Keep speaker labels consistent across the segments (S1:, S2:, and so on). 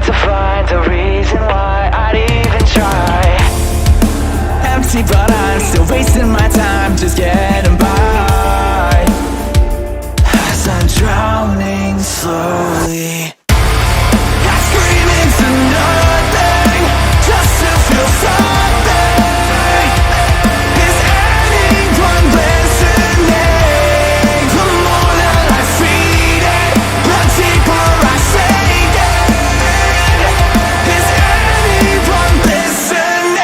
S1: to find a reason why I'd even try. Empty, but I'm still wasting my time just getting by, as I'm drowning slowly. I scream into nothing just to feel something. Is anyone listening? The more that I feed it, the deeper I sink it. Is anyone listening?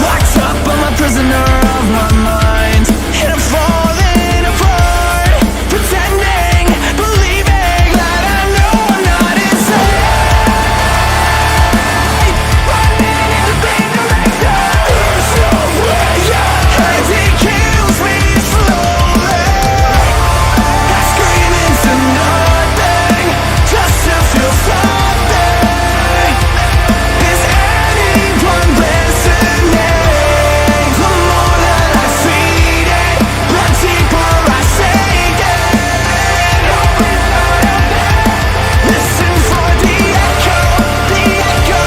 S1: Locked up, I'm a prisoner of my mind, and I'm falling apart, pretending, believing that I know I'm not insane. Running in the same direction, there's no way out, and it kills me slowly. I scream into nothing just to feel something. Is anyone listening? The more that I feed it, the deeper I sink it. Listen for the echo, the echo.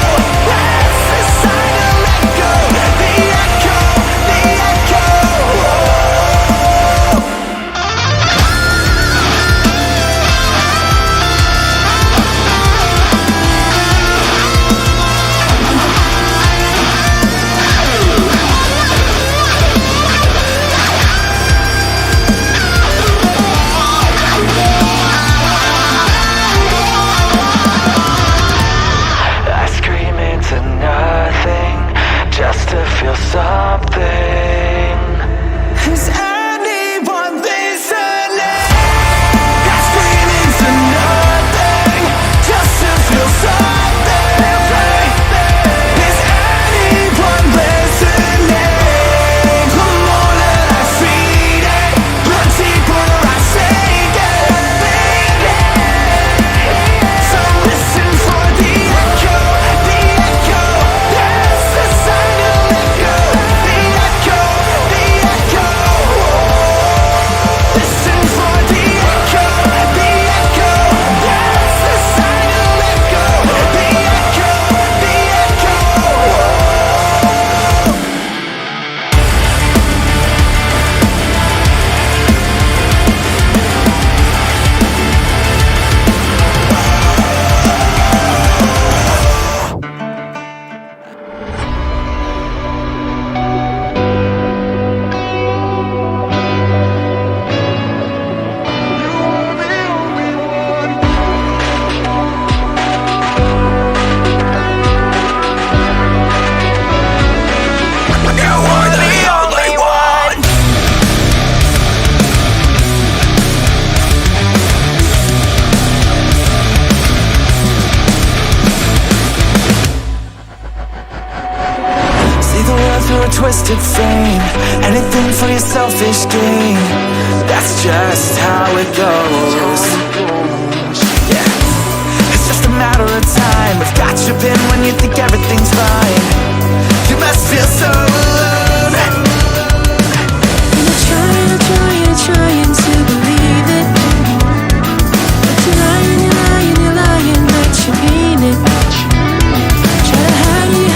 S1: That's the sign to let go. The echo, the echo. I scream into nothing just to feel something. Is anyone listening? I scream into nothing just to feel something. Is anyone listening? The more that I feed it, the deeper I sink it. So listen for the echo, the echo. That's the sign to let go. The echo, the echo. Listen for the echo, the echo. That's the sign to let go. The echo, the echo. You are the only one. See the world through a twisted frame. Anything for your selfish gain. That's just how it goes. Yeah, it's just a matter of time. I've got you pinned when you think everything's fine. You must feel so alone.
S2: You're trying to believe it, but you're lying, but you mean it. Try to hide it,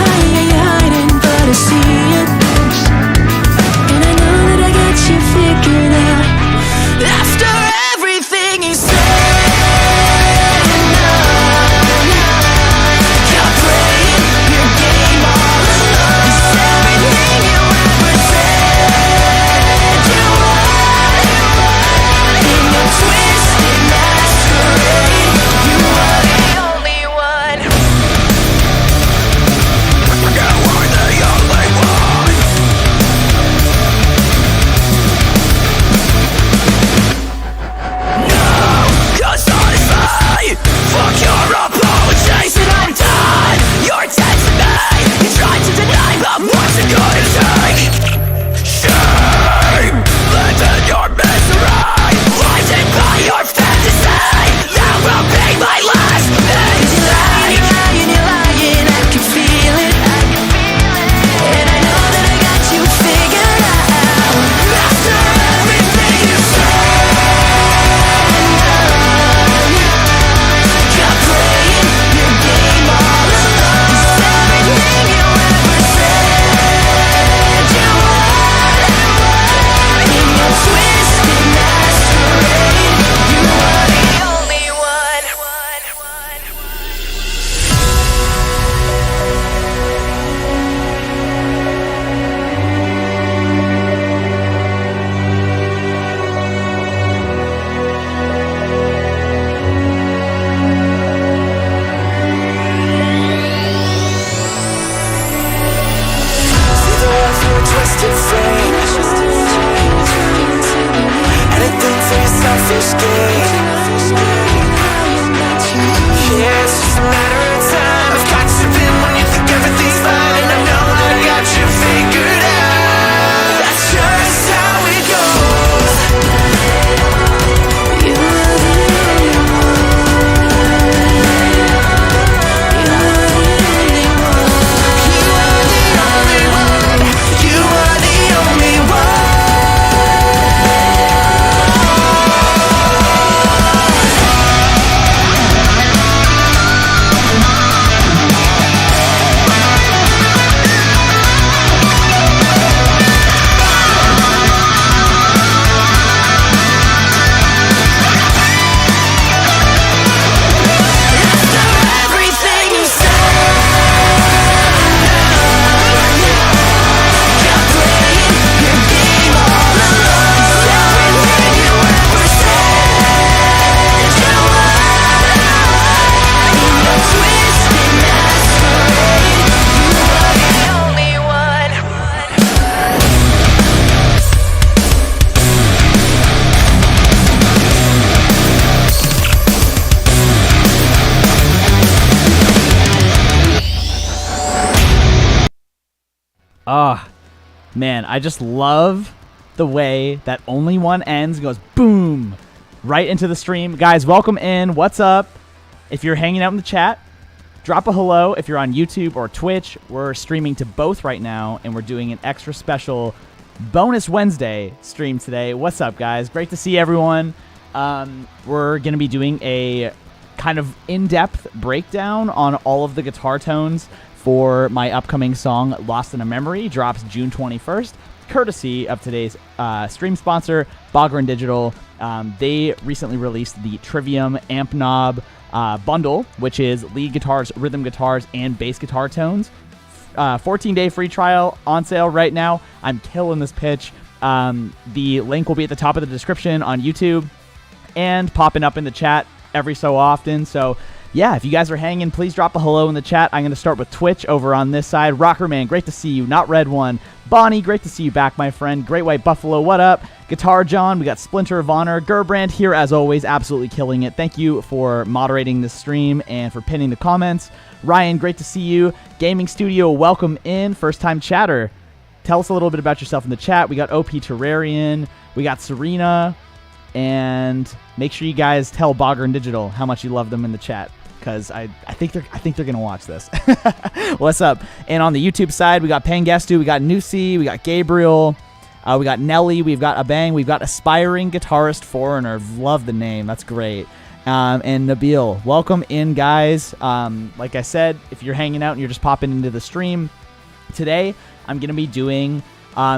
S2: you're hiding, but I see it. And I know that I got you figured out. After everything you said and done, you're playing your game all alone. Is everything
S3: Ah, man, I just love the way that only one ends and goes boom right into the stream. Guys, welcome in. What's up? If you're hanging out in the chat, drop a hello. If you're on YouTube or Twitch, we're streaming to both right now, and we're doing an extra special bonus Wednesday stream today. What's up, guys? Great to see everyone. We're going to be doing a kind of in-depth breakdown on all of the guitar tones for my upcoming song, Lost in a Memory, drops June 21st, courtesy of today's stream sponsor, Bogren Digital. They recently released the Trivium Amp Knob bundle, which is lead guitars, rhythm guitars, and bass guitar tones. 14-day free trial on sale right now. I'm killing this pitch. The link will be at the top of the description on YouTube and popping up in the chat every so often. So yeah, if you guys are hanging, please drop a hello in the chat. I'm going to start with Twitch over on this side. Rockerman, great to see you. Not Red One. Bonnie, great to see you back, my friend. Great White Buffalo, what up? Guitar John, we got Splinter of Honor. Gerbrand here as always, absolutely killing it. Thank you for moderating this stream and for pinning the comments. Ryan, great to see you. Gaming Studio, welcome in. First time chatter. Tell us a little bit about yourself in the chat. We got OP Terrarian. We got Serena. And make sure you guys tell Bogren Digital how much you love them in the chat, because I think they're gonna watch this. What's up? And on the YouTube side, we got Pangestu, we got Nusi, we got Gabriel, we got Nelly, we've got Abang, we've got Aspiring Guitarist Foreigner. Love the name, that's great. And Nabil, welcome in, guys. Like I said, if you're hanging out and you're just popping into the stream today, I'm gonna be doing.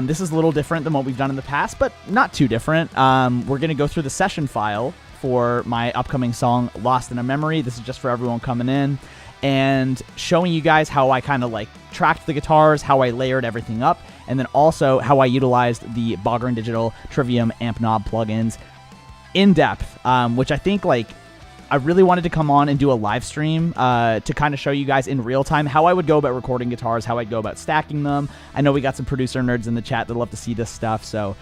S3: This is a little different than what we've done in the past, but not too different. We're going to go through the session file for my upcoming song, Lost in a Memory. This is just for everyone coming in, and showing you guys how I kind of like tracked the guitars, how I layered everything up, and then also how I utilized the Bogren Digital Trivium Amp Knob plugins in depth, which I think like I really wanted to come on and do a live stream to kind of show you guys in real time how I would go about recording guitars, how I'd go about stacking them. I know we got some producer nerds in the chat that love to see this stuff. So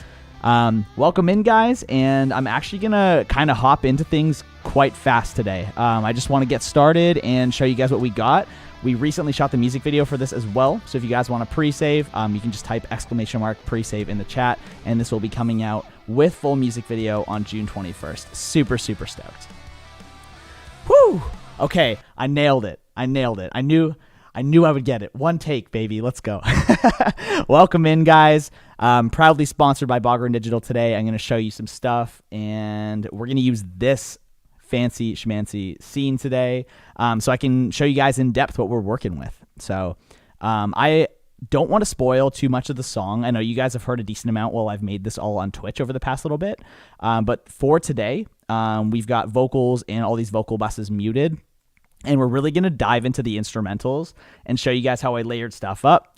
S3: welcome in, guys. And I'm actually going to kind of hop into things quite fast today. I just want to get started and show you guys what we got. We recently shot the music video for this as well. So if you guys want to pre-save, you can just type !pre-save in the chat. And this will be coming out with full music video on June 21st. Super, super stoked. Whew. Okay, I nailed it. I knew I would get it. One take, baby. Let's go. Welcome in, guys. Proudly sponsored by Bogren Digital today. I'm going to show you some stuff, and we're going to use this fancy schmancy scene today, so I can show you guys in depth what we're working with. So I don't want to spoil too much of the song. I know you guys have heard a decent amount while I've made this all on Twitch over the past little bit, but for today, we've got vocals and all these vocal buses muted, and we're really going to dive into the instrumentals and show you guys how I layered stuff up.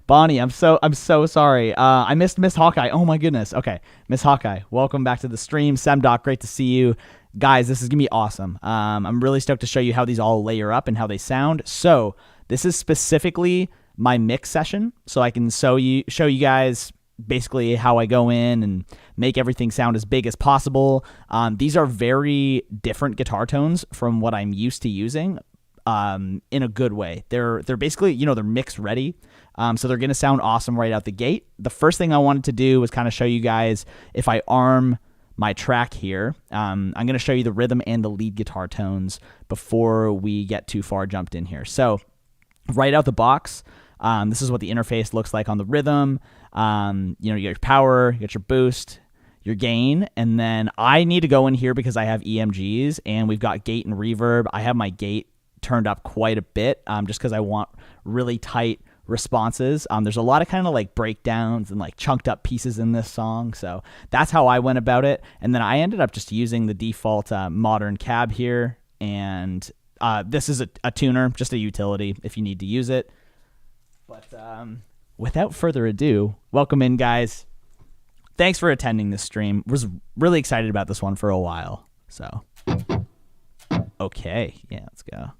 S3: Bonnie, I'm so sorry. I missed Miss Hawkeye. Oh my goodness. Okay, Miss Hawkeye, welcome back to the stream. Semdoc, great to see you. Guys, this is going to be awesome. I'm really stoked to show you how these all layer up and how they sound. So this is specifically my mix session, so I can show you guys basically how I go in and make everything sound as big as possible. These are very different guitar tones from what I'm used to using, in a good way. They're basically, they're mix ready, so they're going to sound awesome right out the gate. The first thing I wanted to do was kind of show you guys, if I arm my track here, I'm going to show you the rhythm and the lead guitar tones before we get too far jumped in here. So right out the box, this is what the interface looks like on the rhythm. You get your power, you get your boost, your gain, and then I need to go in here because I have EMGs and we've got gate and reverb. I have my gate turned up quite a bit, just because I want really tight responses. There's a lot of kind of like breakdowns and like chunked up pieces in this song, so that's how I went about it. And then I ended up just using the default modern cab here, and this is a tuner, just a utility if you need to use it. But without further ado, welcome in, guys. Thanks for attending this stream. Was really excited about this one for a while. So, okay, yeah, let's go.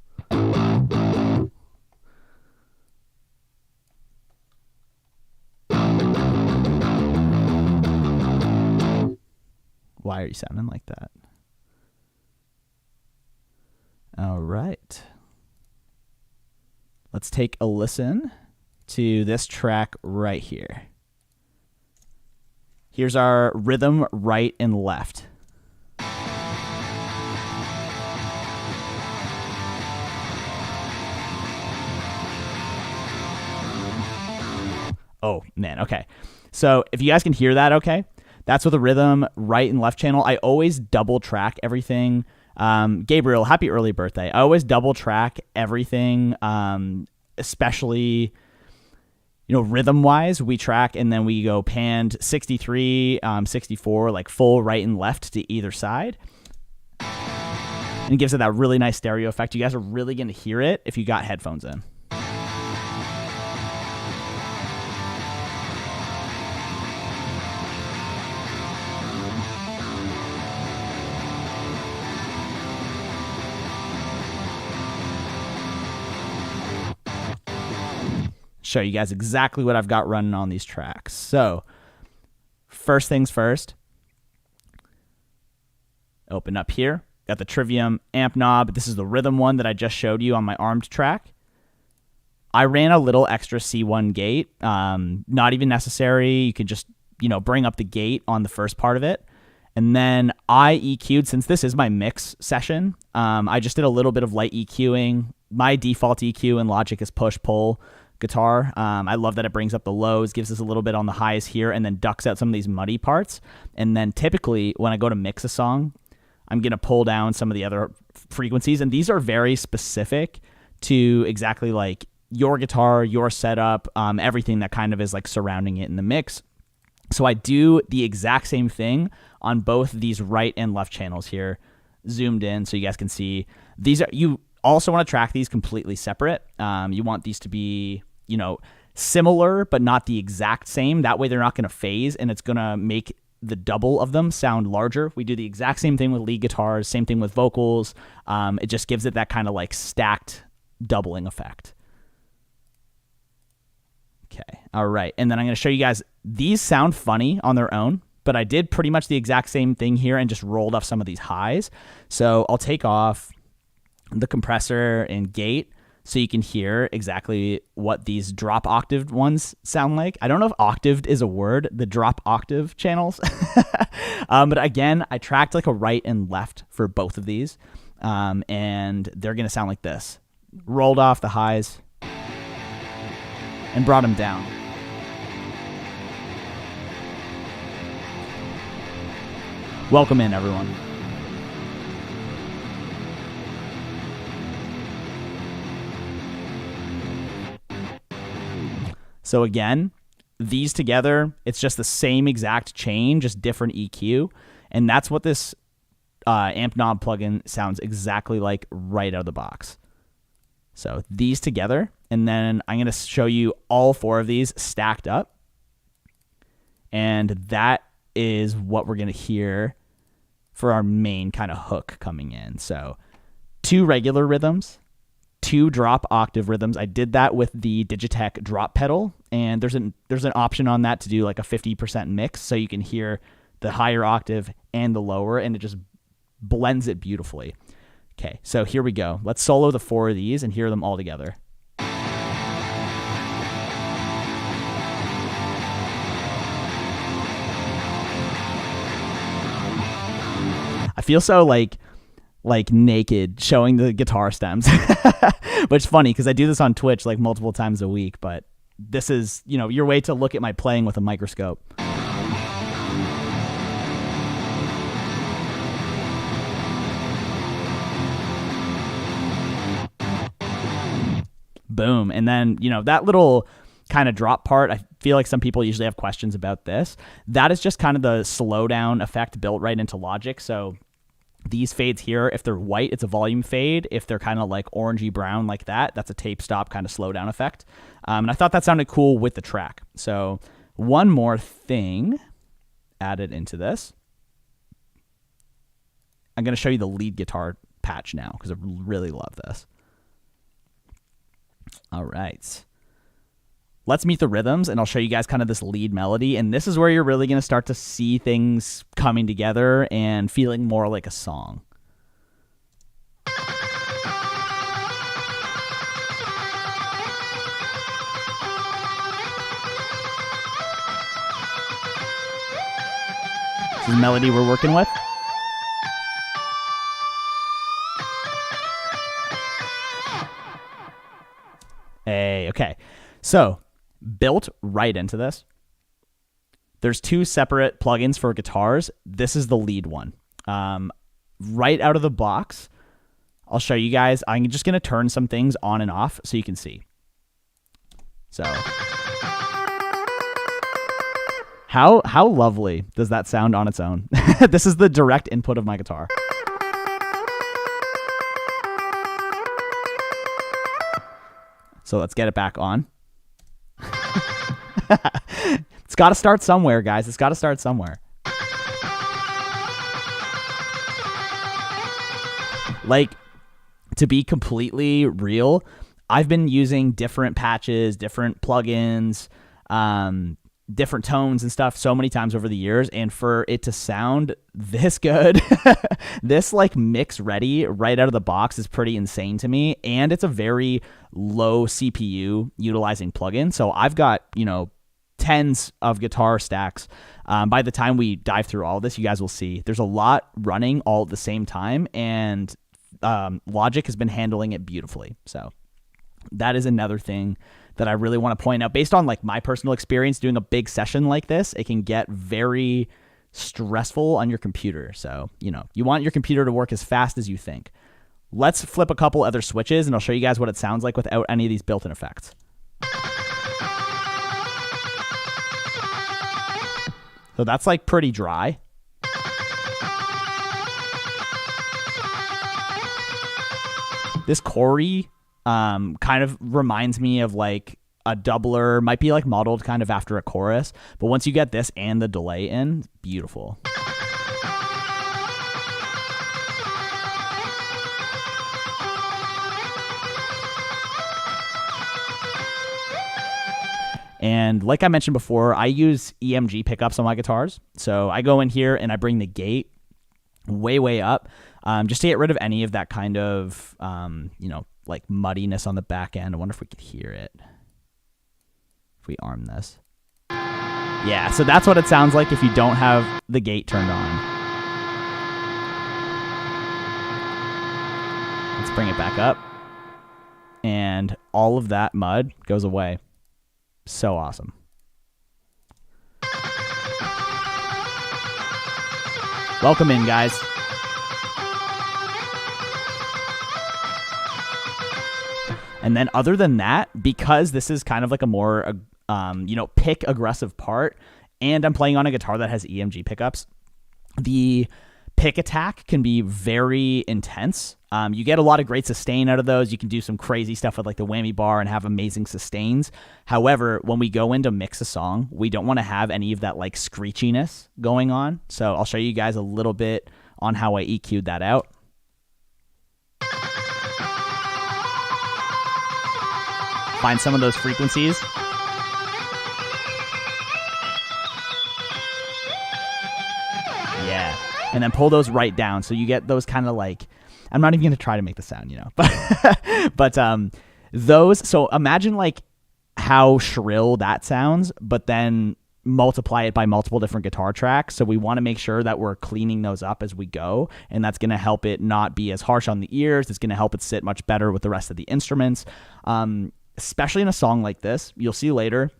S3: Why are you sounding like that? All right. Let's take a listen to this track right here. Here's our rhythm right and left. Oh, man, okay. So if you guys can hear that okay, that's with the rhythm right and left channel. I always double track everything. Gabriel, happy early birthday. I always double track everything, especially, rhythm-wise. We track and then we go panned 63, 64, like full right and left to either side. And it gives it that really nice stereo effect. You guys are really going to hear it if you got headphones in. Show you guys exactly what I've got running on these tracks. So, first things first, open up here. Got the Trivium amp knob. This is the rhythm one that I just showed you on my armed track. I ran a little extra C1 gate. Not even necessary. You can just, bring up the gate on the first part of it. And then I EQ'd, since this is my mix session, I just did a little bit of light EQing. My default EQ in Logic is push-pull guitar. I love that it brings up the lows, gives us a little bit on the highs here, and then ducks out some of these muddy parts. And then typically when I go to mix a song, I'm going to pull down some of the other frequencies. And these are very specific to exactly like your guitar, your setup, everything that kind of is like surrounding it in the mix. So I do the exact same thing on both these right and left channels here, zoomed in so you guys can see. These are, you also want to track these completely separate. You want these to be, similar, but not the exact same. That way they're not going to phase, and it's going to make the double of them sound larger. We do the exact same thing with lead guitars, same thing with vocals. It just gives it that kind of like stacked doubling effect. Okay, all right. And then I'm going to show you guys, these sound funny on their own, but I did pretty much the exact same thing here and just rolled off some of these highs. So I'll take off the compressor and gate so you can hear exactly what these drop octaved ones sound like. I don't know if octaved is a word, the drop octave channels. But again, I tracked like a right and left for both of these. And they're going to sound like this. Rolled off the highs and brought them down. Welcome in, everyone. So again, these together, it's just the same exact chain, just different EQ. And that's what this amp knob plugin sounds exactly like right out of the box. So these together, and then I'm going to show you all four of these stacked up. And that is what we're going to hear for our main kind of hook coming in. So 2 regular rhythms, 2 drop octave rhythms. I did that with the Digitech drop pedal, and there's an option on that to do like a 50% mix, so you can hear the higher octave and the lower, and it just blends it beautifully. Okay, so here we go. Let's solo the 4 of these and hear them all together. I feel so like naked showing the guitar stems, which is funny because I do this on Twitch like multiple times a week, but this is, your way to look at my playing with a microscope. Boom. And then, that little kind of drop part, I feel like some people usually have questions about this. That is just kind of the slowdown effect built right into Logic. So these fades here, if they're white, it's a volume fade. If they're kind of like orangey brown like that, that's a tape stop kind of slowdown effect. And I thought that sounded cool with the track. So one more thing added into this. I'm going to show you the lead guitar patch now because I really love this. All right. Let's meet the rhythms, and I'll show you guys kind of this lead melody. And this is where you're really going to start to see things coming together and feeling more like a song. This is the melody we're working with. Hey, okay. So, built right into this. There's two separate plugins for guitars. This is the lead one. Right out of the box, I'll show you guys. I'm just going to turn some things on and off so you can see. So, how lovely does that sound on its own? This is the direct input of my guitar. So let's get it back on. It's got to start somewhere, guys. It's got to start somewhere. Like, to be completely real, I've been using different patches, different plugins, different tones and stuff so many times over the years, and for it to sound this good, this like mix ready right out of the box is pretty insane to me, and it's a very low CPU utilizing plugin. So I've got, tens of guitar stacks. By the time we dive through all of this, you guys will see there's a lot running all at the same time, and Logic has been handling it beautifully. So that is another thing that I really want to point out. Based on like my personal experience doing a big session like this, it can get very stressful on your computer. So, you want your computer to work as fast as you think. Let's flip a couple other switches and I'll show you guys what it sounds like without any of these built-in effects. So that's like pretty dry. This Corey kind of reminds me of like a doubler, might be like modeled kind of after a chorus, but once you get this and the delay in, it's beautiful. And like I mentioned before, I use EMG pickups on my guitars. So I go in here and I bring the gate way, way up, just to get rid of any of that kind of, like muddiness on the back end. I wonder if we could hear it if we arm this. Yeah, so that's what it sounds like if you don't have the gate turned on. Let's bring it back up. And all of that mud goes away. So awesome. Welcome in, guys. And then other than that, because this is kind of like a more, pick aggressive part, and I'm playing on a guitar that has EMG pickups, the pick attack can be very intense. You get a lot of great sustain out of those. You can do some crazy stuff with like the whammy bar and have amazing sustains. However, when we go in to mix a song, we don't want to have any of that like screechiness going on. So I'll show you guys a little bit on how I EQ'd that out. Find some of those frequencies. Yeah. And then pull those right down. So you get those kind of like, I'm not even going to try to make the sound, but those, so imagine like how shrill that sounds, but then multiply it by multiple different guitar tracks. So we want to make sure that we're cleaning those up as we go, and that's going to help it not be as harsh on the ears. It's going to help it sit much better with the rest of the instruments. Especially in a song like this, you'll see later,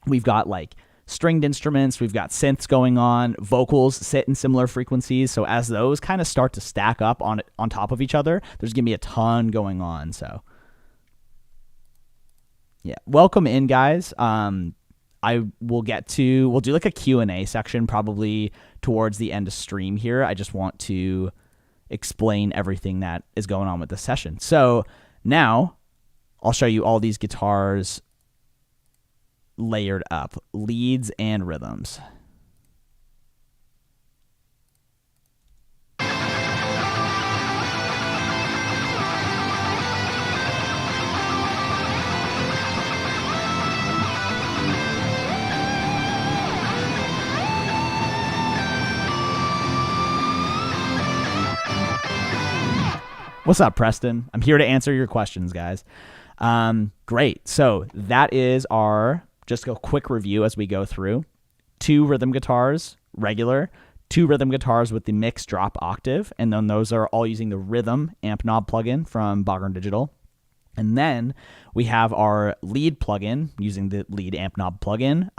S3: we've got like stringed instruments, we've got synths going on, vocals sit in similar frequencies. So as those kind of start to stack up on top of each other, there's going to be a ton going on. So yeah, welcome in, guys. We'll do like a Q&A section probably towards the end of stream here. I just want to explain everything that is going on with the session. So now I'll show you all these guitars layered up, leads and rhythms. What's up, Preston? I'm here to answer your questions, guys. Great. So that is our, just a quick review as we go through. 2 rhythm guitars, regular, 2 rhythm guitars with the mix drop octave, and then those are all using the rhythm amp knob plugin from Bogern Digital. And then we have our lead plugin using the lead amp knob plugin,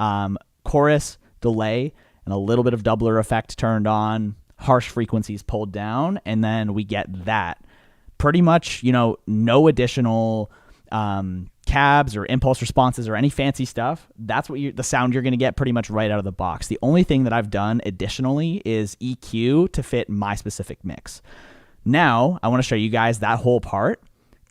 S3: chorus, delay, and a little bit of doubler effect turned on, harsh frequencies pulled down, and then we get that. Pretty much, no additional cabs or impulse responses or any fancy stuff. That's what the sound you're going to get pretty much right out of the box. The only thing that I've done additionally is EQ to fit my specific mix. Now, I want to show you guys that whole part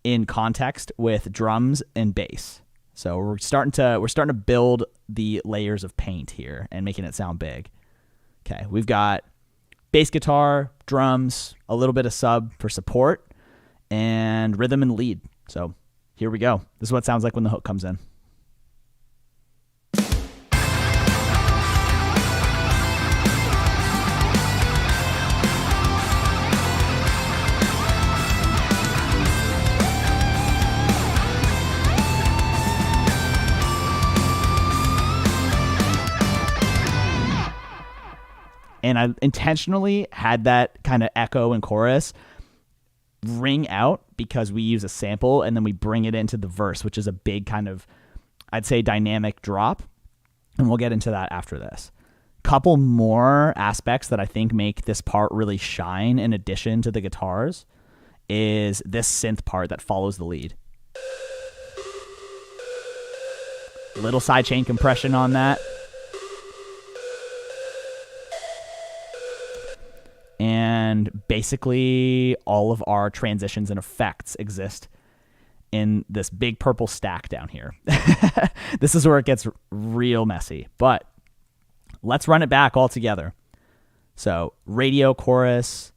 S3: in context with drums and bass. So we're starting to build the layers of paint here and making it sound big. Okay, we've got bass guitar, drums, a little bit of sub for support, and rhythm and lead. So here we go. This is what it sounds like when the hook comes in. And I intentionally had that kind of echo and chorus ring out because we use a sample and then we bring it into the verse, which is a big kind of, I'd say, dynamic drop. And we'll get into that after this. Couple more aspects that I think make this part really shine in addition to the guitars is this synth part that follows the lead. Little sidechain compression on that. And basically all of our transitions and effects exist in this big purple stack down here. This is where it gets real messy, but let's run it back all together. So radio chorus,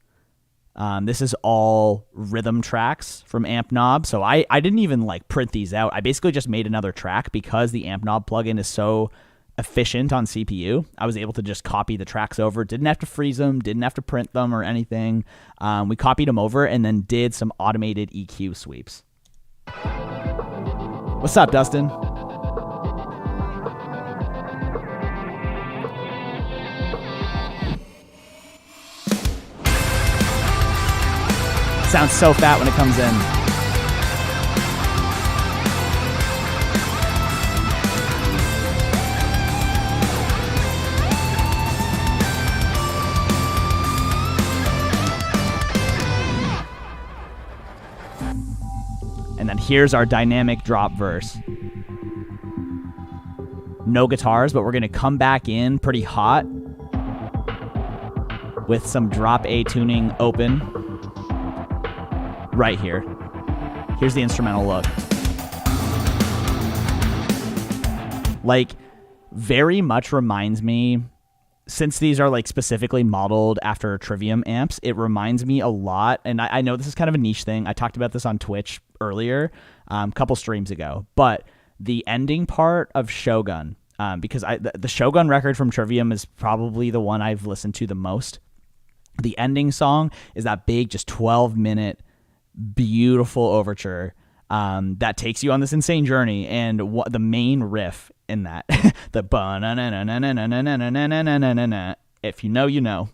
S3: this is all rhythm tracks from Amp Knob. So I didn't even print these out. I basically just made another track because the Amp Knob plugin is so efficient on CPU. I was able to just copy the tracks over, didn't have to freeze them, didn't have to print them or anything. We copied them over and then did some automated EQ sweeps. What's up, Dustin? Sounds so fat when it comes in. And then here's our dynamic drop verse. No guitars, but we're going to come back in pretty hot with some drop A tuning open right here. Here's the instrumental look. Very much reminds me, since these are specifically modeled after Trivium amps, it reminds me a lot, and I know this is kind of a niche thing. I talked about this on Twitch earlier, a couple streams ago, but the ending part of Shogun, because the Shogun record from Trivium is probably the one I've listened to the most. The ending song is that big, just 12-minute, beautiful overture that takes you on this insane journey, and the main riff in that, the if you know, you know.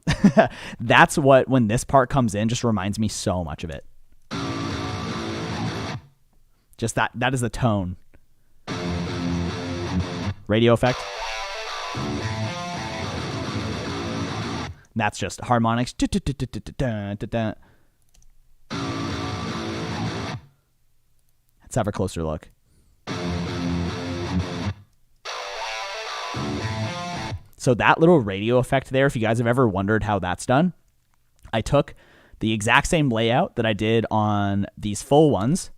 S3: That's what, when this part comes in, just reminds me so much of it. Just that is the tone. Radio effect. That's just harmonics. Let's have a closer look. So that little radio effect there, if you guys have ever wondered how that's done, I took the exact same layout that I did on these full ones,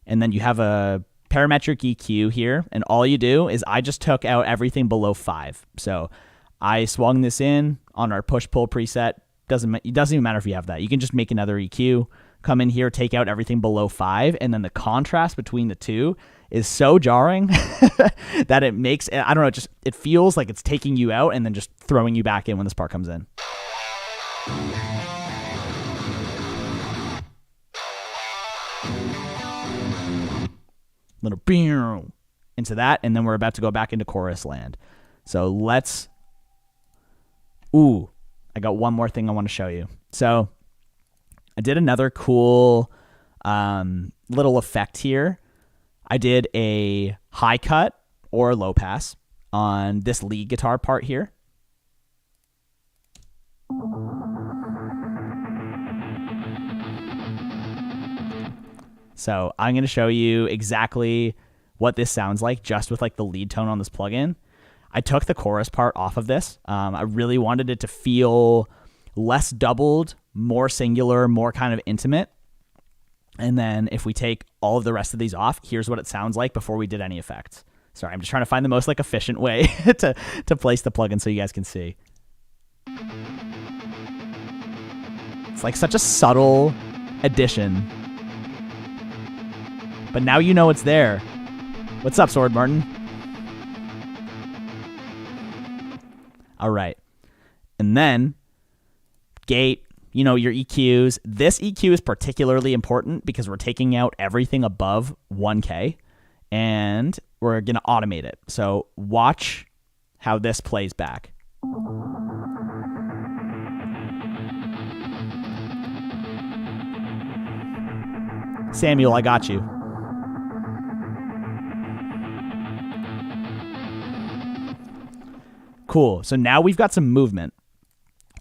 S3: and then you have a parametric EQ here, and all you do is I just took out everything below 5. So I swung this in on our push-pull preset. It doesn't even matter if you have that. You can just make another EQ, come in here, take out everything below 5, and then the contrast between the two is so jarring that it makes, I don't know, it feels like it's taking you out and then just throwing you back in when this part comes in. Little boom into that, and then we're about to go back into chorus land. So let's Ooh, I got one more thing I want to show you. So I did another cool little effect here. I did a high cut or low pass on this lead guitar part here. So I'm going to show you exactly what this sounds like just with like the lead tone on this plugin. I took the chorus part off of this. I really wanted it to feel less doubled, more singular, more kind of intimate. And then if we take all of the rest of these off, here's what it sounds like before we did any effects. Sorry, I'm just trying to find the most like efficient way to place the plugin so you guys can see. It's like such a subtle addition. But now you know it's there. What's up, Sword Martin? All right. And then gate, you know, your EQs. This EQ is particularly important because we're taking out everything above 1K and we're going to automate it. So watch how this plays back. Samuel, I got you. Cool. So now we've got some movement.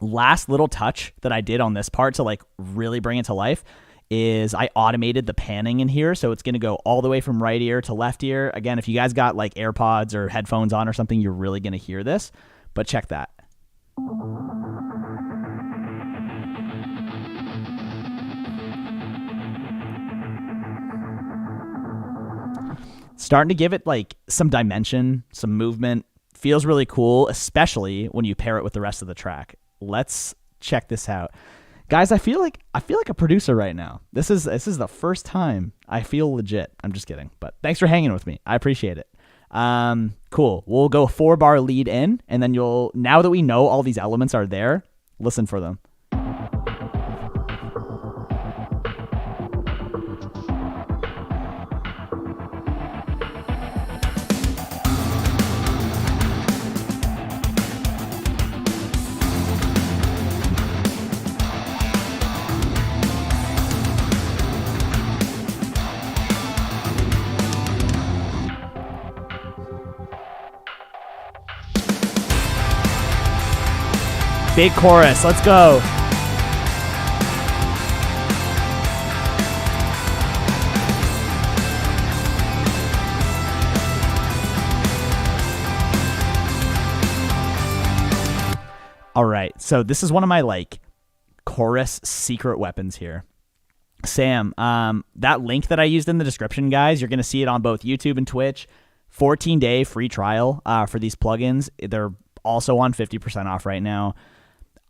S3: Last little touch that I did on this part to like really bring it to life is I automated the panning in here. So it's going to go all the way from right ear to left ear. Again, if you guys got like AirPods or headphones on or something, you're really going to hear this. But check that. Starting to give it like some dimension, some movement. Feels really cool, especially when you pair it with the rest of the track. Let's check this out. Guys, I feel like a producer right now. This is the first time I feel legit. I'm just kidding. But thanks for hanging with me. I appreciate it. Cool. We'll go 4-bar lead in, and then now that we know all these elements are there, listen for them. Big chorus. Let's go. All right. So this is one of my like chorus secret weapons here. Sam, that link that I used in the description, guys, you're going to see it on both YouTube and Twitch. 14-day free trial for these plugins. They're also on 50% off right now.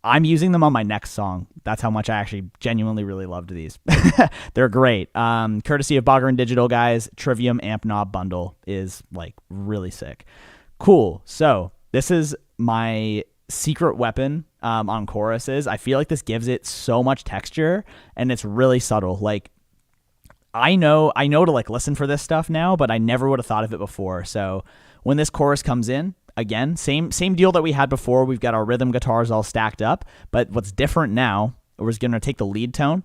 S3: I'm using them on my next song. That's how much I actually genuinely really loved these. They're great. Courtesy of Bogger and Digital, guys. Trivium Amp Knob Bundle is like really sick. Cool. So this is my secret weapon on choruses. I feel like this gives it so much texture and it's really subtle. Like I know to like listen for this stuff now, but I never would have thought of it before. So when this chorus comes in, again, same deal that we had before. We've got our rhythm guitars all stacked up, but what's different now, we're going to take the lead tone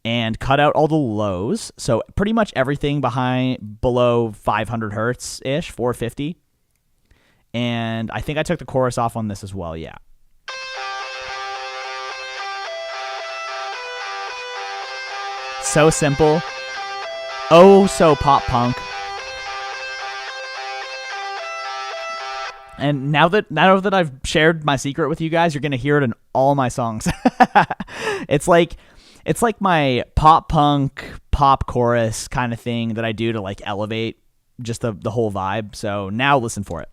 S3: and cut out all the lows. So pretty much everything below 500 hertz ish, 450. And I think I took the chorus off on this as well. Yeah. So simple. Oh, so pop punk. And now that I've shared my secret with you guys, you're gonna hear it in all my songs. It's like my pop punk pop chorus kind of thing that I do to like elevate just the whole vibe. So now listen for it.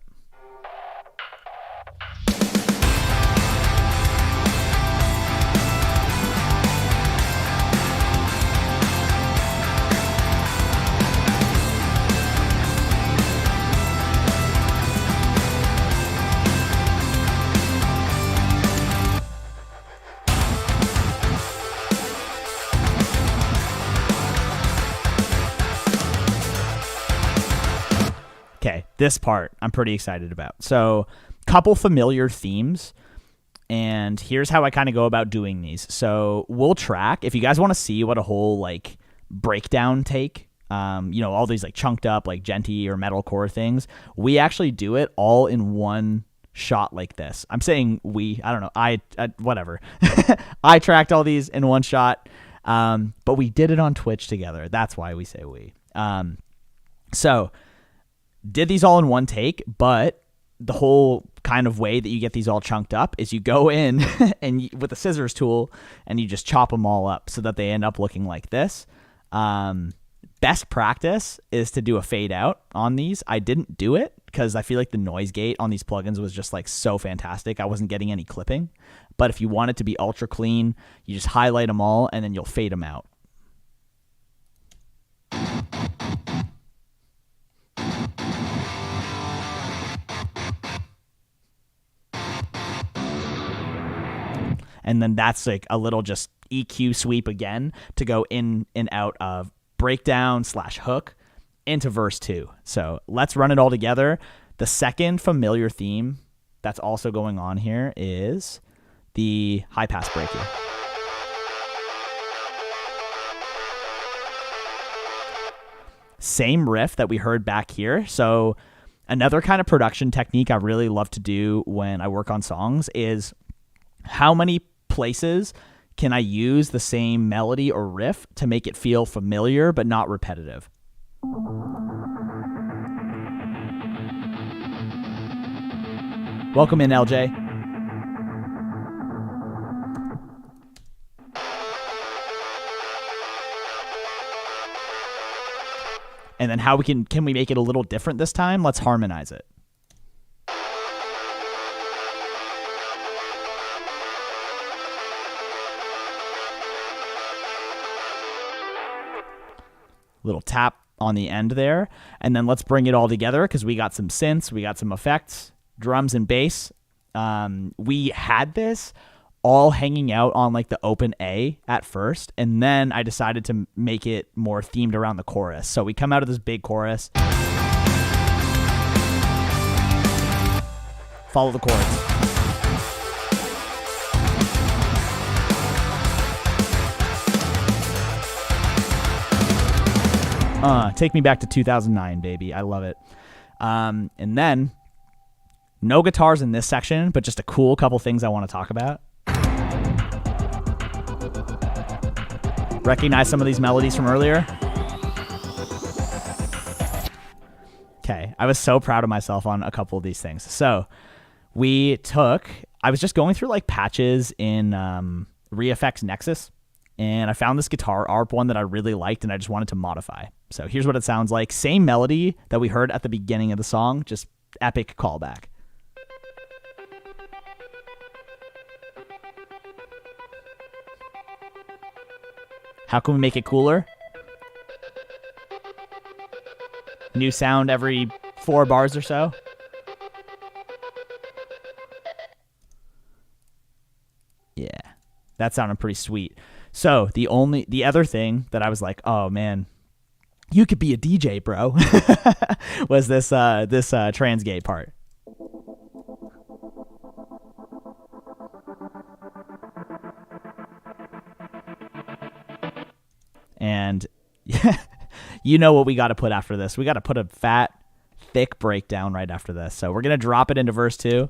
S3: Okay, this part I'm pretty excited about. So, couple familiar themes. And here's how I kind of go about doing these. So we'll track, if you guys want to see what a whole like breakdown take, all these like chunked up like djenty or metalcore things, we actually do it all in one shot like this. I'm saying I don't know, I whatever. I tracked all these in one shot, but we did it on Twitch together. That's why we say we. So did these all in one take, but the whole kind of way that you get these all chunked up is you go in and with the scissors tool and you just chop them all up so that they end up looking like this. Best practice is to do a fade out on these. I didn't do it because I feel like the noise gate on these plugins was just like so fantastic. I wasn't getting any clipping. But if you want it to be ultra clean, you just highlight them all and then you'll fade them out. And then that's like a little just EQ sweep again to go in and out of breakdown / hook into verse 2. So let's run it all together. The second familiar theme that's also going on here is the high pass breaker. Same riff that we heard back here. So another kind of production technique I really love to do when I work on songs is how many places can I use the same melody or riff to make it feel familiar but not repetitive? Welcome in, LJ. And then how can we make it a little different this time? Let's harmonize it. Little tap on the end there, and then let's bring it all together because we got some synths, we got some effects, drums and bass. We had this all hanging out on like the open A at first, and then I decided to make it more themed around the chorus. So we come out of this big chorus, follow the chords. Take me back to 2009, baby. I love it. And then no guitars in this section, but just a cool couple things I want to talk about. Recognize some of these melodies from earlier? Okay, I was so proud of myself on a couple of these things. So I was just going through like patches in ReFX Nexus, and I found this guitar ARP one that I really liked, and I just wanted to modify. So here's what it sounds like. Same melody that we heard at the beginning of the song, just epic callback. How can we make it cooler? New sound every 4 bars or so. Yeah, that sounded pretty sweet. So the other thing that I was like, oh man, you could be a DJ, bro, was this transgate part. And you know what we got to put after this. We got to put a fat, thick breakdown right after this. So we're going to drop it into verse 2.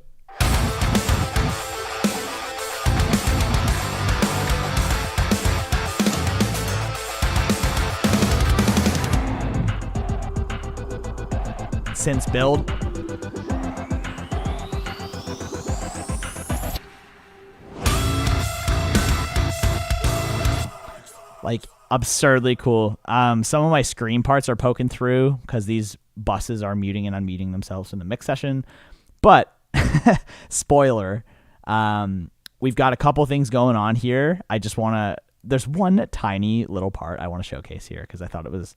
S3: Synths build. Like absurdly cool. Some of my screen parts are poking through because these buses are muting and unmuting themselves in the mix session. But spoiler, we've got a couple things going on here. There's one tiny little part I want to showcase here because I thought it was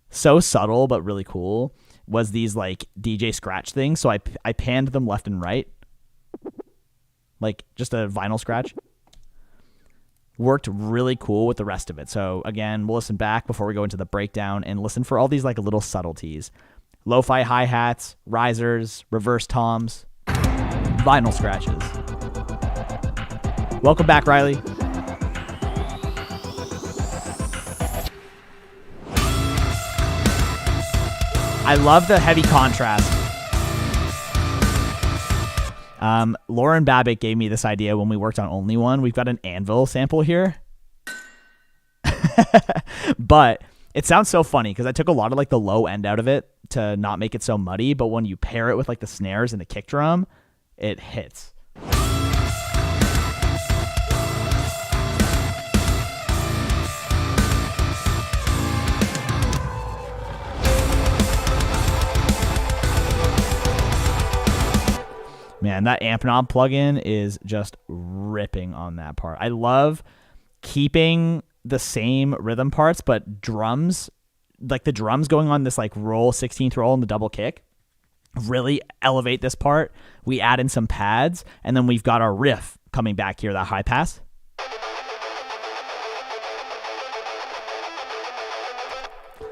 S3: so subtle but really cool. Was these like DJ scratch things. So I panned them left and right. Like just a vinyl scratch. Worked really cool with the rest of it. So again, we'll listen back before we go into the breakdown and listen for all these like little subtleties. Lo-fi hi-hats, risers, reverse toms, vinyl scratches. Welcome back, Riley. I love the heavy contrast. Lauren Babbitt gave me this idea when we worked on Only One. We've got an anvil sample here. But it sounds so funny because I took a lot of like the low end out of it to not make it so muddy. But when you pair it with like the snares and the kick drum, it hits. Man, that amp knob plugin is just ripping on that part. I love keeping the same rhythm parts, but drums, like the drums going on this like roll, 16th roll and the double kick, really elevate this part. We add in some pads, and then we've got our riff coming back here, that high pass.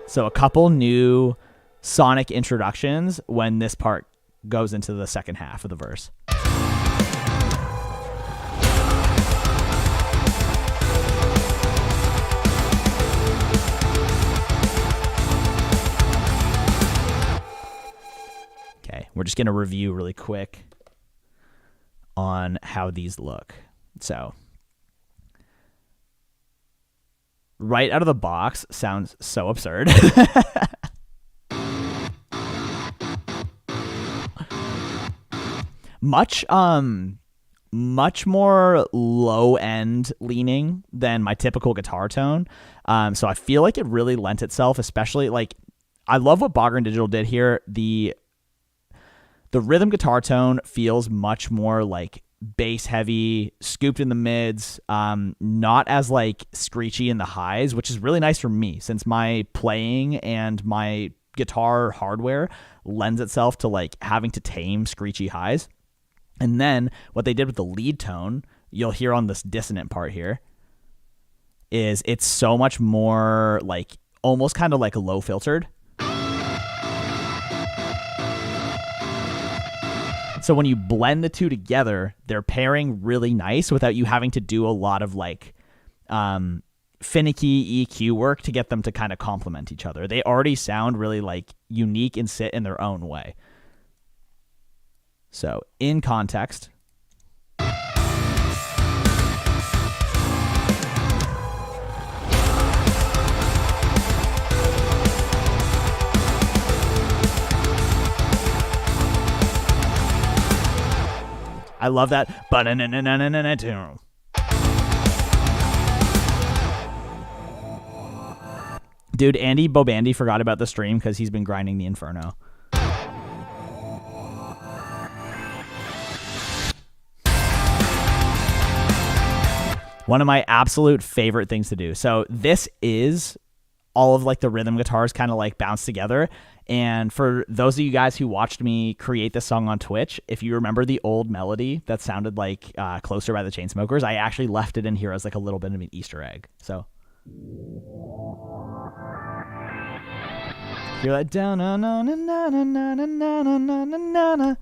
S3: So a couple new sonic introductions when this part goes into the second half of the verse. Okay, we're just going to review really quick on how these look. So, right out of the box sounds so absurd. Much more low end leaning than my typical guitar tone. So I feel like it really lent itself, especially like I love what Bogger and Digital did here. The rhythm guitar tone feels much more like bass heavy, scooped in the mids, not as like screechy in the highs, which is really nice for me since my playing and my guitar hardware lends itself to like having to tame screechy highs. And then what they did with the lead tone, you'll hear on this dissonant part here, is it's so much more like almost kind of like low filtered. So when you blend the two together, they're pairing really nice without you having to do a lot of like finicky EQ work to get them to kind of complement each other. They already sound really like unique and sit in their own way. So, in context, I love that. Dude, Andy Bobandy forgot about the stream because he's been grinding the Inferno. One of my absolute favorite things to do. So this is all of like the rhythm guitars kind of like bounce together. And for those of you guys who watched me create this song on Twitch, if you remember the old melody that sounded like Closer by the Chainsmokers, I actually left it in here as like a little bit of an Easter egg. So you're like down na na na na na na na na na na na.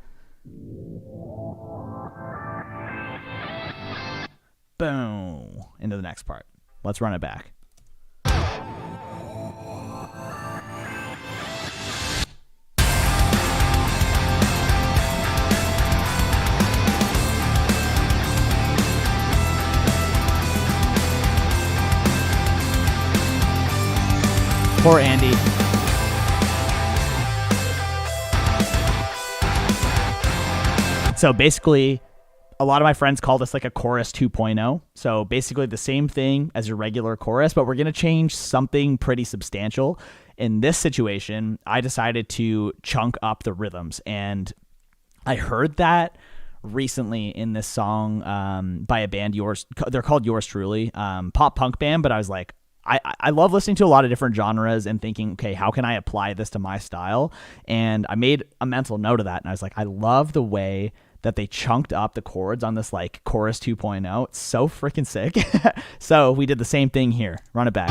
S3: Boom. Into the next part. Let's run it back. Poor Andy. So basically, a lot of my friends call this like a chorus 2.0. So basically the same thing as your regular chorus, but we're going to change something pretty substantial. In this situation, I decided to chunk up the rhythms. And I heard that recently in this song by a band, they're called Yours Truly, pop punk band. But I was like, I love listening to a lot of different genres and thinking, okay, how can I apply this to my style? And I made a mental note of that. And I was like, I love the way that they chunked up the chords on this like chorus 2.0. It's so freaking sick. So we did the same thing here. Run it back.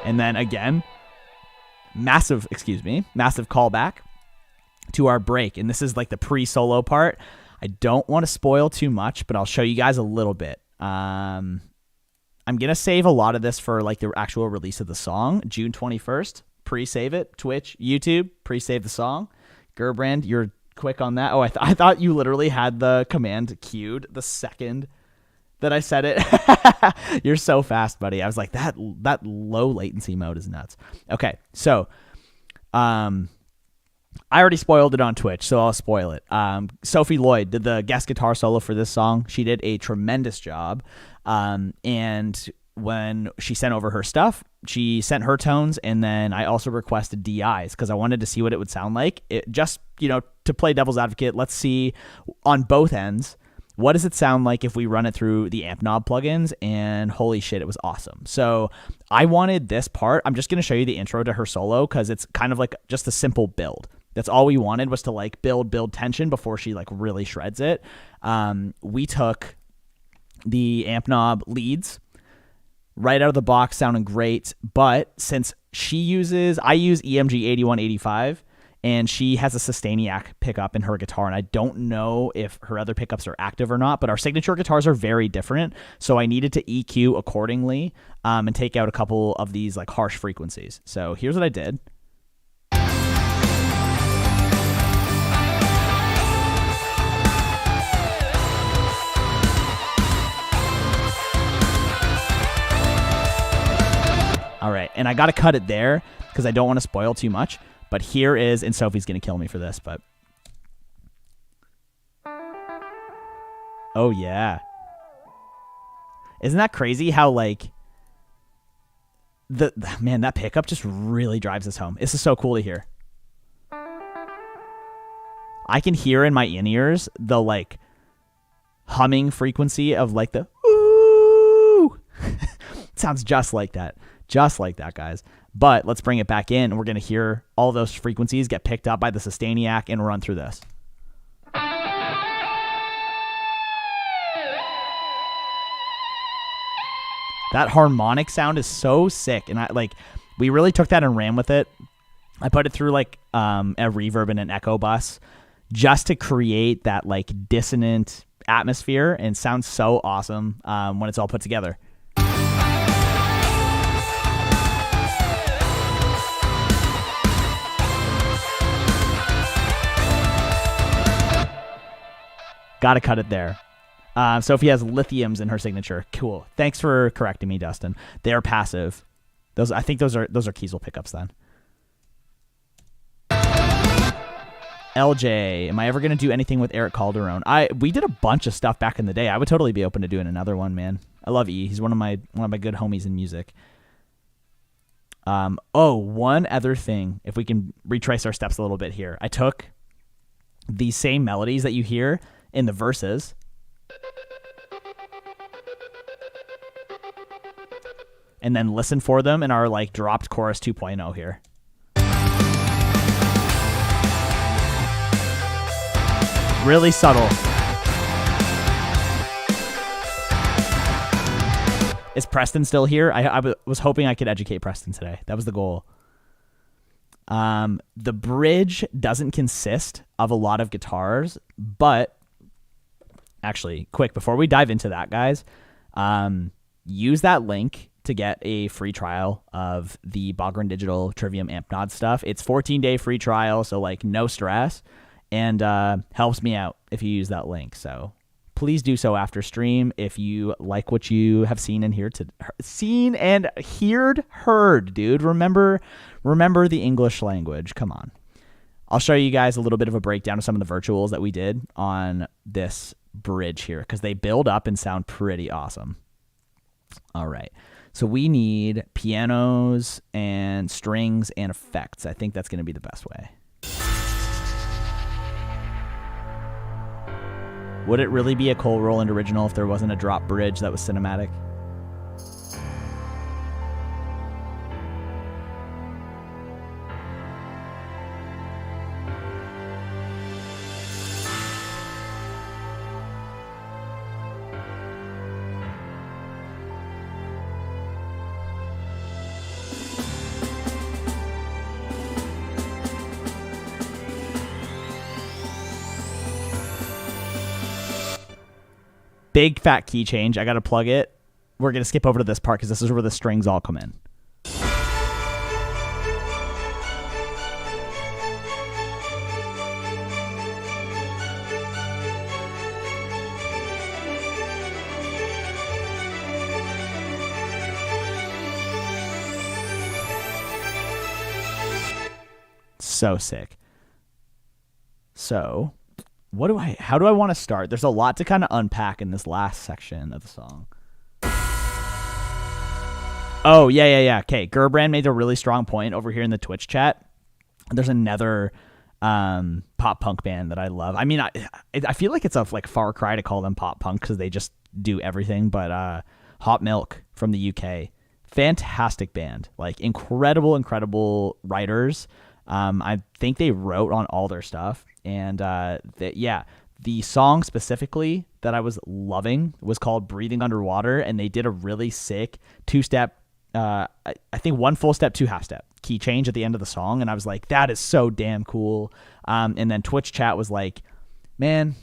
S3: And then again, massive callback to our break. And this is like the pre-solo part. I don't want to spoil too much, but I'll show you guys a little bit. I'm going to save a lot of this for like the actual release of the song, June 21st. Pre-save it. Twitch, YouTube, pre-save the song. Gerbrand, you're quick on that. Oh, I thought you literally had the command queued the second that I said it. You're so fast, buddy. I was like, that low latency mode is nuts. Okay, so I already spoiled it on Twitch, so I'll spoil it. Sophie Lloyd did the guest guitar solo for this song. She did a tremendous job. And when she sent over her stuff, she sent her tones, and then I also requested DIs because I wanted to see what it would sound like. It just, to play devil's advocate, let's see on both ends, what does it sound like if we run it through the amp knob plugins? And holy shit, it was awesome. So I wanted this part. I'm just going to show you the intro to her solo because it's kind of like just a simple build. That's all we wanted was to like build tension before she like really shreds it. We took the amp knob leads right out of the box, sounding great. But since I use EMG 8185, and she has a Sustainiac pickup in her guitar, and I don't know if her other pickups are active or not, but our signature guitars are very different, so I needed to EQ accordingly and take out a couple of these like harsh frequencies. So here's what I did. All right, and I got to cut it there because I don't want to spoil too much. But here is, and Sophie's going to kill me for this, but. Oh, yeah. Isn't that crazy how, like, man, that pickup just really drives us home. This is so cool to hear. I can hear in my in-ears the, like, humming frequency of, like, the ooh. It sounds just like that. Just like that, guys. But let's bring it back in, and we're going to hear all those frequencies get picked up by the Sustainiac and run through this. That harmonic sound is so sick, and we really took that and ran with it. I put it through like a reverb and an echo bus just to create that like dissonant atmosphere, and sounds so awesome when it's all put together. Got to cut it there. Sophie has lithiums in her signature. Cool. Thanks for correcting me, Dustin. They are passive. I think those are Kiesel pickups then. LJ, am I ever going to do anything with Eric Calderon? We did a bunch of stuff back in the day. I would totally be open to doing another one, man. I love E. He's one of my good homies in music. One other thing, if we can retrace our steps a little bit here. I took the same melodies that you hear in the verses and then listen for them in our like dropped chorus 2.0 here. Really subtle. Is Preston still here? I was hoping I could educate Preston today. That was the goal. The bridge doesn't consist of a lot of guitars, but actually, quick, before we dive into that, guys, use that link to get a free trial of the Bogren Digital Trivium Amp Nod stuff. It's 14-day free trial, so like no stress, and helps me out if you use that link. So please do so after stream if you like what you have seen and heard, dude. Remember the English language. Come on. I'll show you guys a little bit of a breakdown of some of the virtuals that we did on this bridge here because they build up and sound pretty awesome. All right. So we need pianos and strings and effects. I think that's going to be the best way. Would it really be a Cole Rolland original if there wasn't a drop bridge that was cinematic? big fat key change. I got to plug it. We're going to skip over to this part because this is where the strings all come in. So sick. So, how do I want to start? There's a lot to kind of unpack in this last section of the song. Oh, yeah. Okay, Gerbrand made a really strong point over here in the Twitch chat. There's another pop punk band that I love. I mean, I feel like it's a like far cry to call them pop punk because they just do everything, but Hot Milk from the UK. Fantastic band. Like incredible writers. I think they wrote on all their stuff, and the song specifically that I was loving was called "Breathing Underwater," and they did a really sick 2-step, I think 1 full step, 2 half step key change at the end of the song, and I was like, that is so damn cool. And then Twitch chat was like, man,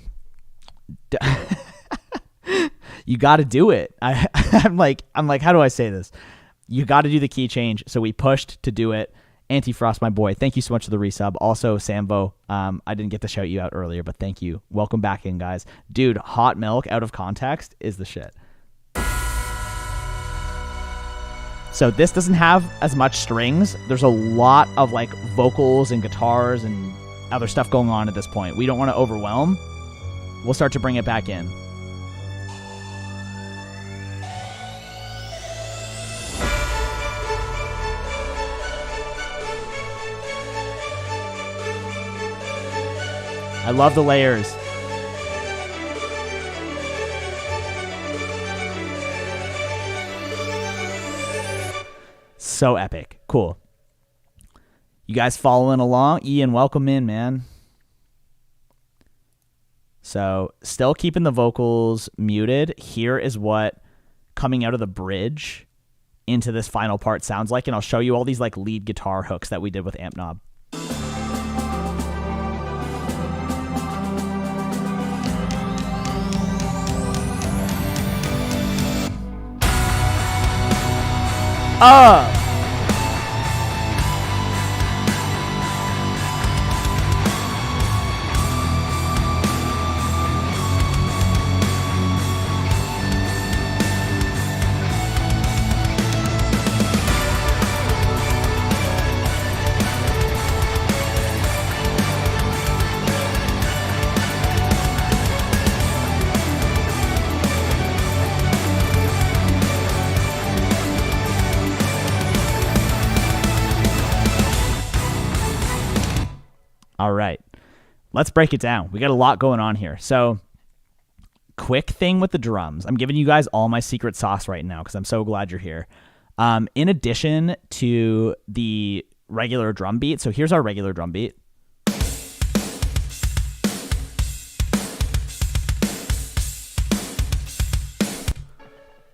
S3: you got to do it. I'm like, how do I say this? You got to do the key change. So we pushed to do it. Antifrost, my boy, thank you so much for the resub. Also, Samvo, I didn't get to shout you out earlier, but thank you. Welcome back in, guys. Dude, Hot Milk out of context is the shit. So this doesn't have as much strings. There's a lot of like vocals and guitars and other stuff going on at this point. We don't want to overwhelm. We'll start to bring it back in. I love the layers. So epic. Cool. You guys following along? Ian, welcome in, man. So, still keeping the vocals muted. Here is what coming out of the bridge into this final part sounds like, and I'll show you all these like lead guitar hooks that we did with Amp Knob. All right, let's break it down. We got a lot going on here. So, quick thing with the drums. I'm giving you guys all my secret sauce right now because I'm so glad you're here. In addition to the regular drum beat, so here's our regular drum beat.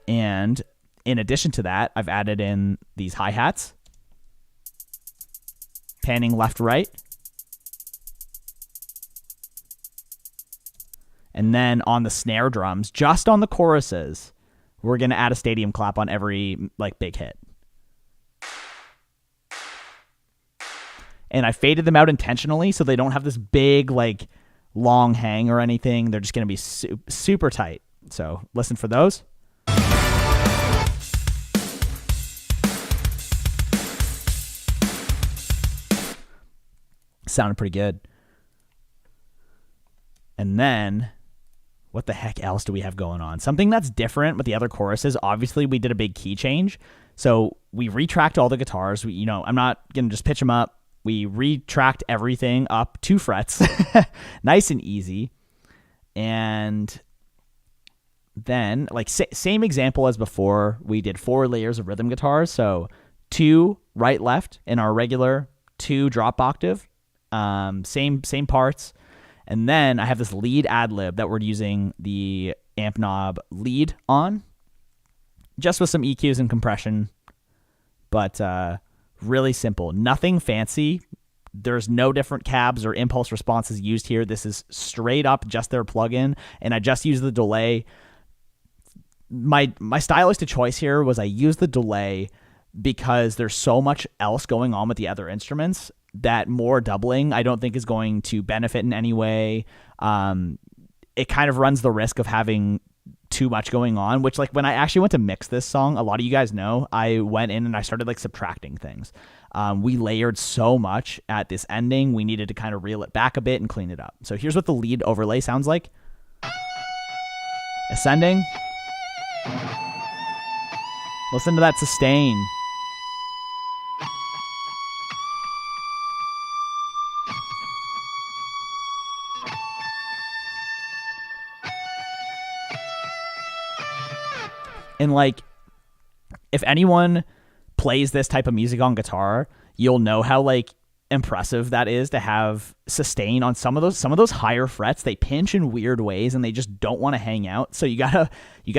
S3: And in addition to that, I've added in these hi-hats, panning left, right. And then on the snare drums, just on the choruses, we're going to add a stadium clap on every like big hit. And I faded them out intentionally so they don't have this big like long hang or anything. They're just going to be super tight. So listen for those. Sounded pretty good. And then what the heck else do we have going on? Something that's different with the other choruses. Obviously, we did a big key change. So we retracked all the guitars. I'm not going to just pitch them up. We retracked everything up 2 frets. Nice and easy. And then, like, same example as before, we did 4 layers of rhythm guitars. So 2 right, left in our regular 2 drop octave. Same parts. And then I have this lead ad-lib that we're using the Amp Knob lead on, just with some EQs and compression, but really simple. Nothing fancy. There's no different cabs or impulse responses used here. This is straight up just their plugin, and I just use the delay my stylistic choice here was I used the delay because there's so much else going on with the other instruments that more doubling I don't think is going to benefit in any way. It kind of runs the risk of having too much going on, which like when I actually went to mix this song, a lot of you guys know, I went in and I started like subtracting things. We layered so much at this ending. We needed to kind of reel it back a bit and clean it up. So here's what the lead overlay sounds like. Ascending. Listen to that sustain. And like, if anyone plays this type of music on guitar, you'll know how like impressive that is to have sustain on some of those higher frets. They pinch in weird ways and they just don't want to hang out. So you gotta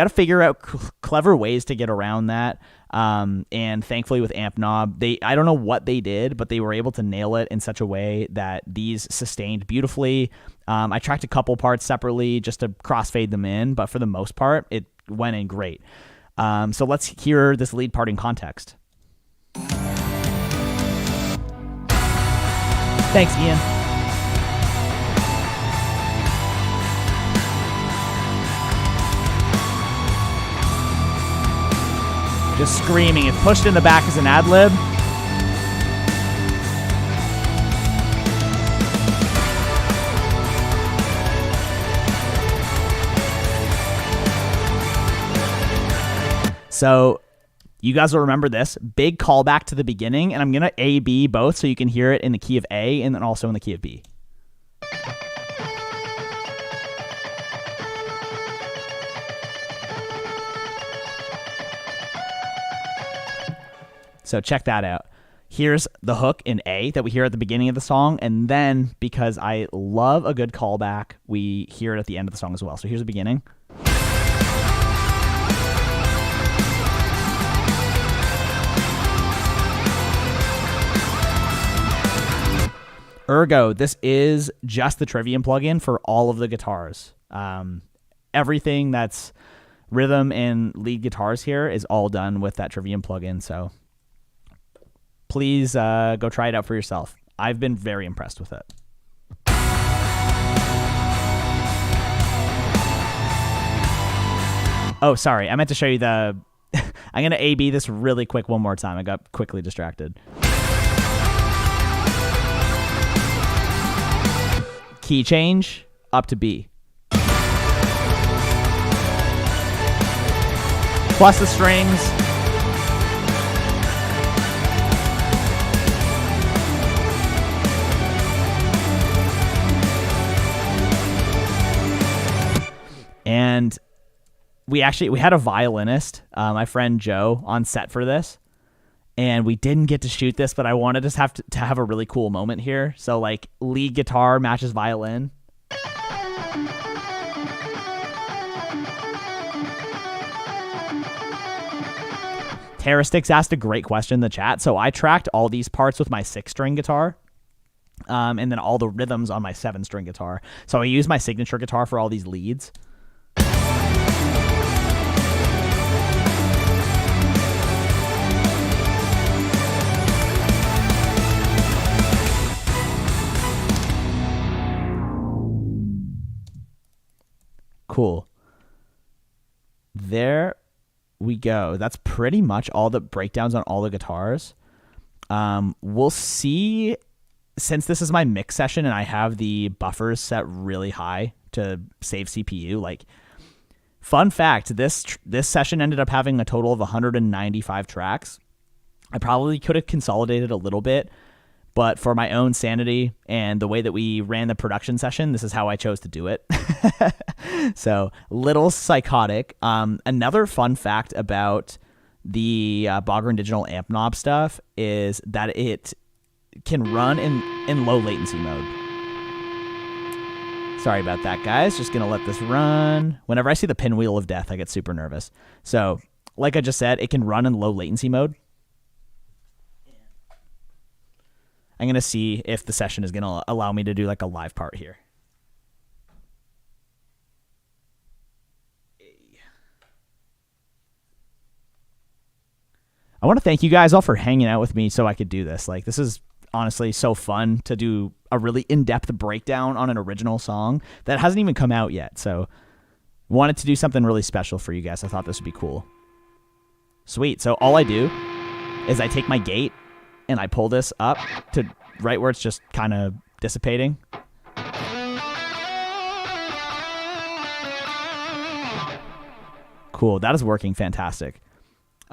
S3: figure out clever ways to get around that. And thankfully with Amp Knob, I don't know what they did, but they were able to nail it in such a way that these sustained beautifully. I tracked a couple parts separately just to crossfade them in, but for the most part, it went in great. So let's hear this lead part in context. Thanks, Ian. Just screaming. It's pushed in the back as an ad-lib. So you guys will remember this. Big callback to the beginning, and I'm going to A-B both so you can hear it in the key of A and then also in the key of B. So check that out. Here's the hook in A that we hear at the beginning of the song, and then, because I love a good callback, we hear it at the end of the song as well. So here's the beginning. Ergo, this is just the Trivium plugin for all of the guitars. Everything that's rhythm and lead guitars here is all done with that Trivium plugin. So please go try it out for yourself. I've been very impressed with it. Oh, sorry. I meant to show you the... I'm going to A-B this really quick one more time. I got quickly distracted. Key change up to B. Plus the strings. And we had a violinist, my friend Joe, on set for this. And we didn't get to shoot this, but I wanted us to have a really cool moment here. So, like, lead guitar matches violin. Terrastix asked a great question in the chat. So I tracked all these parts with my 6-string guitar. And then all the rhythms on my 7-string guitar. So I used my signature guitar for all these leads. Cool. There we go. That's pretty much all the breakdowns on all the guitars. We'll see, since this is my mix session and I have the buffers set really high to save CPU. Like, fun fact, this session ended up having a total of 195 tracks. I probably could have consolidated a little bit, but for my own sanity and the way that we ran the production session, this is how I chose to do it. So, little psychotic. Another fun fact about the Bogren Digital Amp Knob stuff is that it can run in low latency mode. Sorry about that, guys. Just going to let this run. Whenever I see the pinwheel of death, I get super nervous. So, like I just said, it can run in low latency mode. I'm going to see if the session is going to allow me to do like a live part here. I want to thank you guys all for hanging out with me so I could do this. Like, this is honestly so fun to do a really in-depth breakdown on an original song that hasn't even come out yet. So wanted to do something really special for you guys. I thought this would be cool. Sweet. So all I do is I take my gate and I pull this up to right where it's just kind of dissipating. Cool. That is working fantastic.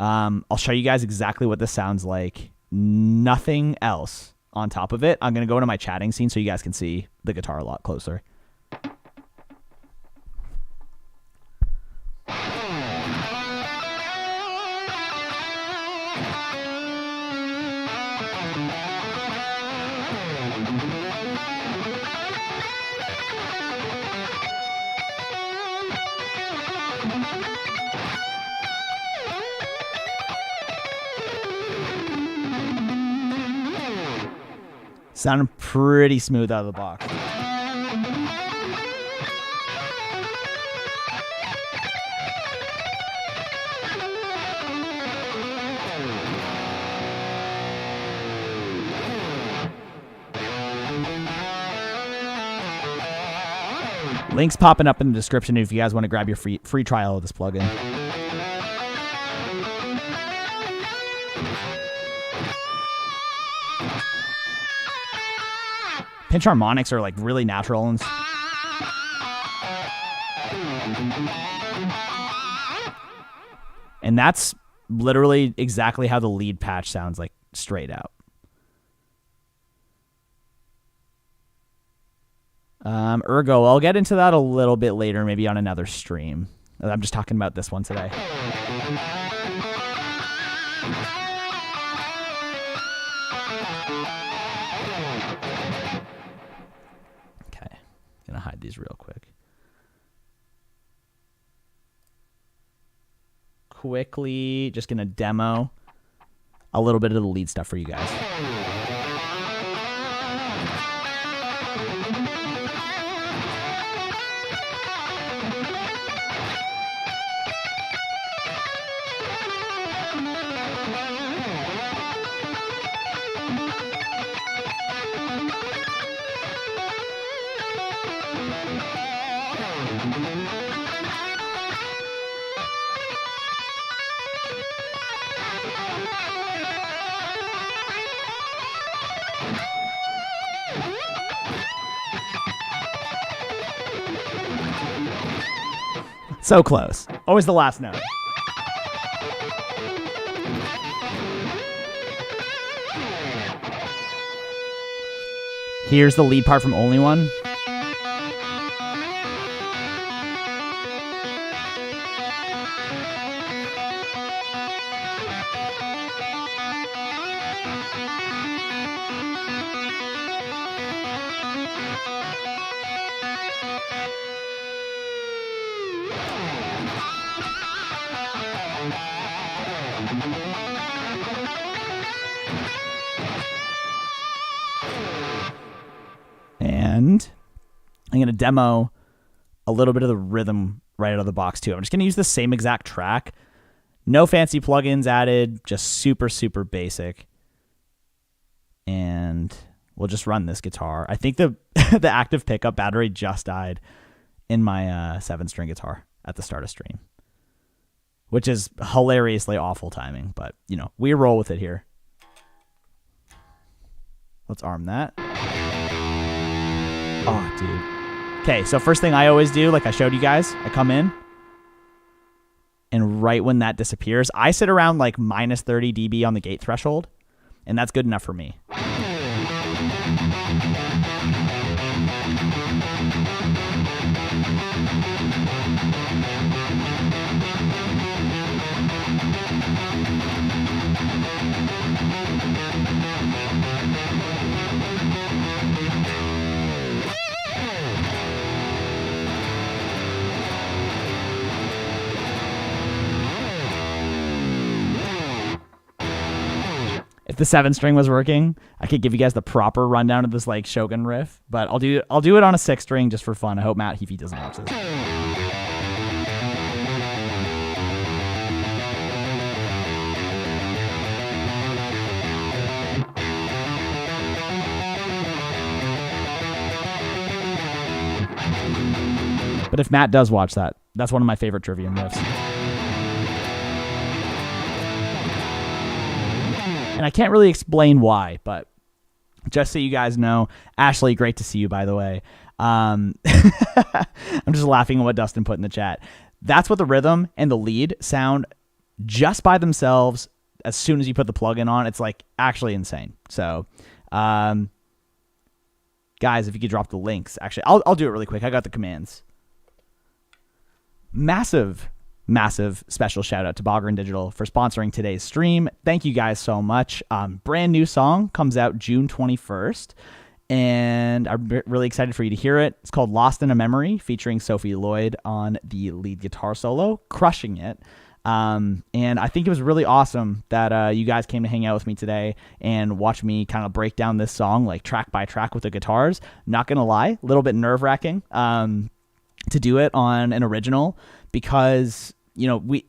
S3: I'll show you guys exactly what this sounds like. Nothing else on top of it. I'm going to go into my chatting scene so you guys can see the guitar a lot closer. Sounding pretty smooth out of the box. Links popping up in the description if you guys want to grab your free trial of this plugin. Pinch harmonics are like really natural and that's literally exactly how the lead patch sounds, like straight out. Ergo, I'll get into that a little bit later, maybe on another stream. I'm just talking about this one today. Okay, gonna hide these real quick. Quickly, just gonna demo a little bit of the lead stuff for you guys. So close. Always the last note. Here's the lead part from Only One. And I'm going to demo a little bit of the rhythm right out of the box too. I'm just going to use the same exact track. No fancy plugins added, just super, super basic. And we'll just run this guitar. I think the the active pickup battery just died in my 7-string guitar at the start of stream, which is hilariously awful timing, but you know, we roll with it here. Let's arm that. Oh, dude. Okay, so first thing I always do, like I showed you guys, I come in, and right when that disappears, I sit around like minus 30 dB on the gate threshold, and that's good enough for me. If the 7-string was working, I could give you guys the proper rundown of this like Shogun riff, but I'll do it on a 6-string just for fun. I hope Matt Heafy doesn't watch this. But if Matt does watch that, that's one of my favorite Trivium riffs. And I can't really explain why, but just so you guys know, Ashley, great to see you, by the way. I'm just laughing at what Dustin put in the chat. That's what the rhythm and the lead sound just by themselves. As soon as you put the plugin on, it's like actually insane. So, guys, if you could drop the links, actually, I'll do it really quick. I got the commands. Massive special shout out to Bogger and Digital for sponsoring today's stream. Thank you guys so much. Brand new song comes out June 21st, and I'm really excited for you to hear it. It's called Lost in a Memory, featuring Sophie Lloyd on the lead guitar solo, crushing it. And I think it was really awesome that you guys came to hang out with me today and watch me kind of break down this song like track by track with the guitars. Not gonna lie, a little bit nerve-wracking to do it on an original, because we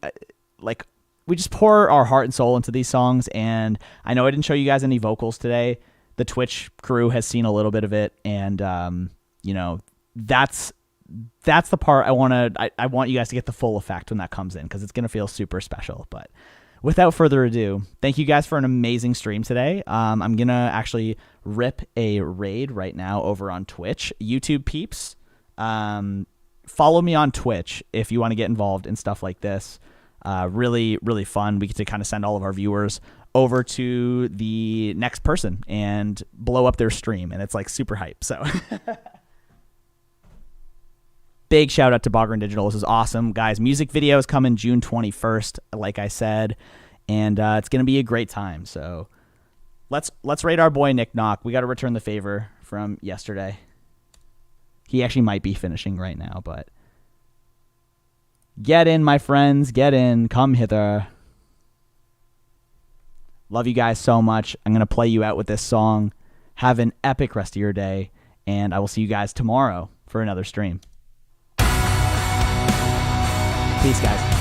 S3: just pour our heart and soul into these songs. And I know I didn't show you guys any vocals today. The Twitch crew has seen a little bit of it, and that's the part I want you guys to get the full effect when that comes in, because it's gonna feel super special. But without further ado, thank you guys for an amazing stream today. I'm gonna actually rip a raid right now over on Twitch. YouTube peeps, follow me on Twitch if you want to get involved in stuff like this. Really, really fun. We get to kind of send all of our viewers over to the next person and blow up their stream, and it's like super hype. So big shout out to Bogger and Digital. This is awesome, guys. Music video is coming June 21st, like I said, and it's gonna be a great time. So let's rate our boy Nick Knock. We got to return the favor from yesterday. He actually might be finishing right now, but get in, my friends. Get in. Come hither. Love you guys so much. I'm going to play you out with this song. Have an epic rest of your day, and I will see you guys tomorrow for another stream. Peace, guys.